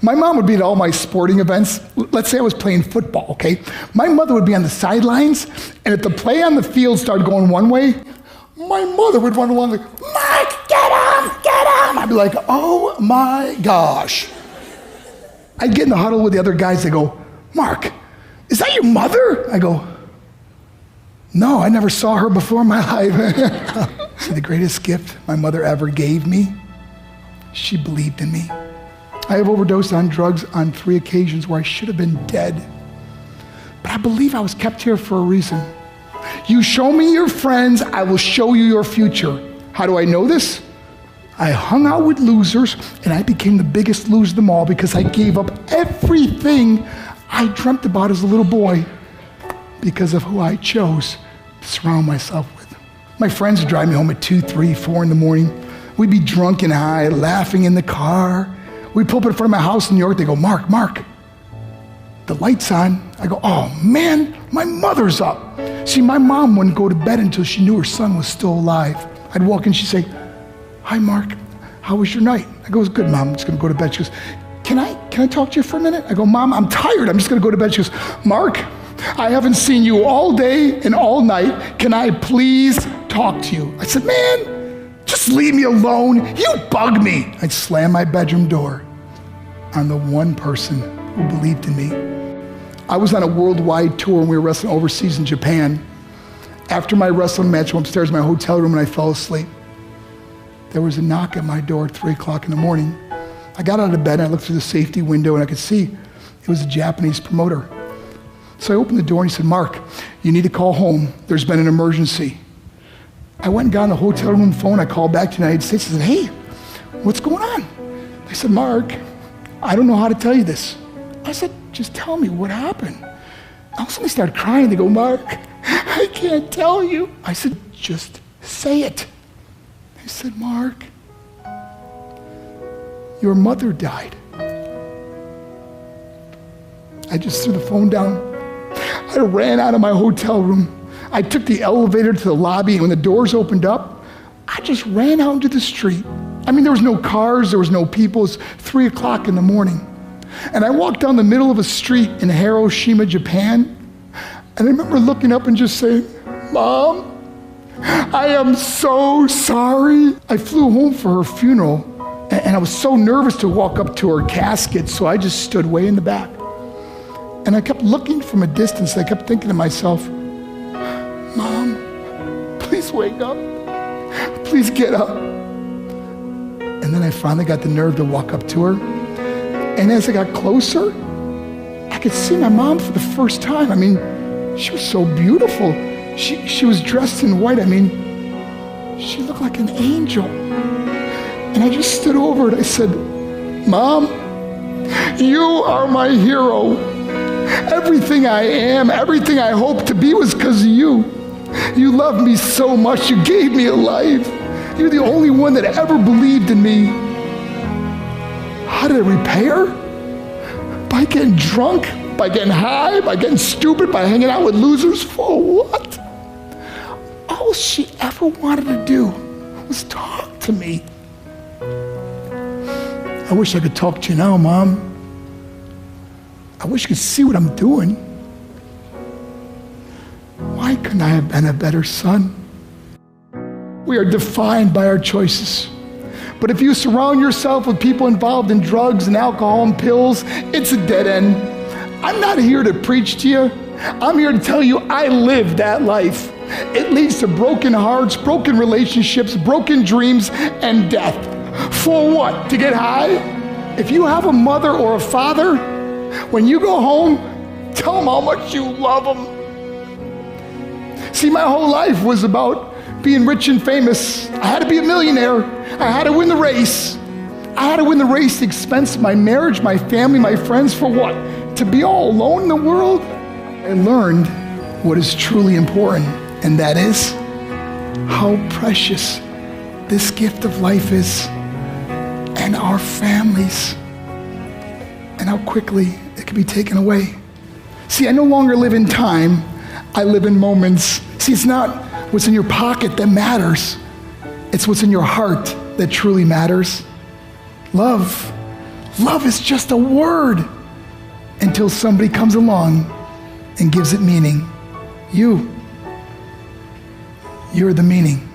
My mom would be at all my sporting events. Let's say I was playing football, okay? My mother would be on the sidelines, and if the play on the field started going one way, my mother would run along like, Mark, get him! I'd be like, oh my gosh. I'd get in the huddle with the other guys. They go, Mark, is that your mother? I go, no, I never saw her before in my life. See, the greatest gift my mother ever gave me, she believed in me. I have overdosed on drugs on 3 occasions where I should have been dead. But I believe I was kept here for a reason. You show me your friends, I will show you your future. How do I know this? I hung out with losers, and I became the biggest loser of them all because I gave up everything I dreamt about as a little boy because of who I chose to surround myself with. My friends would drive me home at 2, 3, 4 in the morning. We'd be drunk and high, laughing in the car. We'd pull up in front of my house in New York. They go, Mark, the light's on. I go, oh man, my mother's up. See, my mom wouldn't go to bed until she knew her son was still alive. I'd walk in, she'd say, hi, Mark, how was your night? I go, it's good, Mom, I'm just gonna go to bed. She goes, can I talk to you for a minute? I go, Mom, I'm tired, I'm just gonna go to bed. She goes, Mark, I haven't seen you all day and all night. Can I please talk to you? I said, man, just leave me alone. You bug me. I'd slam my bedroom door on the one person who believed in me. I was on a worldwide tour and we were wrestling overseas in Japan. After my wrestling match, I went upstairs in my hotel room and I fell asleep. There was a knock at my door at 3 o'clock in the morning. I got out of bed and I looked through the safety window and I could see it was a Japanese promoter. So I opened the door and he said, Mark, you need to call home. There's been an emergency. I went and got on the hotel room phone. I called back to the United States and said, hey, what's going on? They said, Mark, I don't know how to tell you this. I said, just tell me what happened. All of a sudden they started crying. They go, Mark, I can't tell you. I said, just say it. They said, Mark, your mother died. I just threw the phone down. I ran out of my hotel room. I took the elevator to the lobby, and when the doors opened up, I just ran out into the street. I mean, there was no cars, there was no people. It was 3 o'clock in the morning. And I walked down the middle of a street in Hiroshima, Japan, and I remember looking up and just saying, Mom, I am so sorry. I flew home for her funeral, and I was so nervous to walk up to her casket, so I just stood way in the back. And I kept looking from a distance. I kept thinking to myself, Mom, please wake up. Please get up. And then I finally got the nerve to walk up to her. And as I got closer, I could see my mom for the first time. I mean, she was so beautiful. She was dressed in white. I mean, she looked like an angel. And I just stood over and I said, Mom, you are my hero. Everything I am, everything I hope to be was because of you. You loved me so much, you gave me a life. You're the only one that ever believed in me. How did I repay her? By getting drunk, by getting high, by getting stupid, by hanging out with losers? For what? All she ever wanted to do was talk to me. I wish I could talk to you now, Mom. I wish you could see what I'm doing. Why couldn't I have been a better son? We are defined by our choices. But if you surround yourself with people involved in drugs and alcohol and pills, it's a dead end. I'm not here to preach to you. I'm here to tell you I lived that life. It leads to broken hearts, broken relationships, broken dreams, and death. For what? To get high? If you have a mother or a father, when you go home, tell them how much you love them. See, my whole life was about being rich and famous. I had to be a millionaire. I had to win the race. I had to win the race at the expense of my marriage, my family, my friends. For what? To be all alone in the world? I learned what is truly important, and that is how precious this gift of life is, and our families, and how quickly it can be taken away. See, I no longer live in time, I live in moments. See, it's not what's in your pocket that matters. It's what's in your heart that truly matters. Love Love is just a word until somebody comes along and gives it meaning. You're the meaning.